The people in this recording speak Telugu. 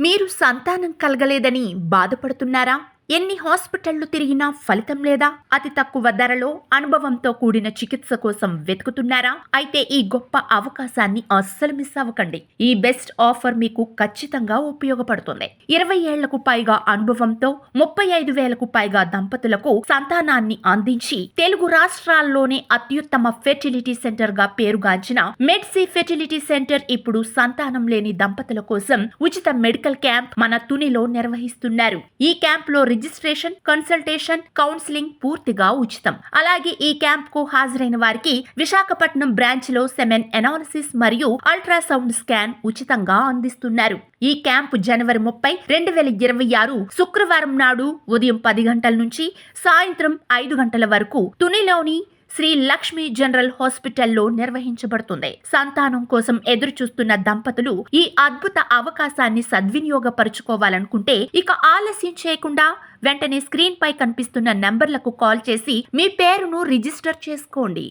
మీరు సంతానం కలగలేదని బాధపడుతున్నారా? ఎన్ని హాస్పిటళ్లు తిరిగినా ఫలితం లేదా? అతి తక్కువ ధరలో అనుభవంతో కూడిన చికిత్స కోసం వెతుకుతున్నారా? అయితే ఈ గొప్ప అవకాశాన్ని అస్సలు మిస్ అవ్వకండి. ఈ బెస్ట్ ఆఫర్ మీకు ఖచ్చితంగా ఉపయోగపడుతుంది. 20 ఏళ్లకు పైగా అనుభవంతో 35,000కు పైగా దంపతులకు సంతానాన్ని అందించి తెలుగు రాష్ట్రాల్లోనే అత్యుత్తమ ఫెర్టిలిటీ సెంటర్ గా పేరుగాంచిన మెడ్సీ ఫెర్టిలిటీ సెంటర్ ఇప్పుడు సంతానం లేని దంపతుల కోసం ఉచిత మెడికల్ క్యాంప్ మన తునిలో నిర్వహిస్తున్నారు. ఈ క్యాంప్ లో రిజిస్ట్రేషన్, కన్సల్టేషన్, కౌన్సిలింగ్ పూర్తిగా ఉచితం. అలాగే ఈ క్యాంప్ కు హాజరైన వారికి విశాఖపట్నం బ్రాంచ్ లో సెమెన్ ఎనాలిసిస్ మరియు అల్ట్రాసౌండ్ స్కాన్ ఉచితంగా అందిస్తున్నారు. ఈ క్యాంప్ జనవరి 30, 2026 శుక్రవారం నాడు ఉదయం 10 గంటల నుంచి సాయంత్రం 5 గంటల వరకు తునిలోని శ్రీ లక్ష్మీ జనరల్ హాస్పిటల్లో నిర్వహించబడుతుంది. సంతానం కోసం ఎదురు చూస్తున్న దంపతులు ఈ అద్భుత అవకాశాన్ని సద్వినియోగపరుచుకోవాలనుకుంటే ఇక ఆలస్యం చేయకుండా వెంటనే స్క్రీన్ పై కనిపిస్తున్న నంబర్లకు కాల్ చేసి మీ పేరును రిజిస్టర్ చేసుకోండి.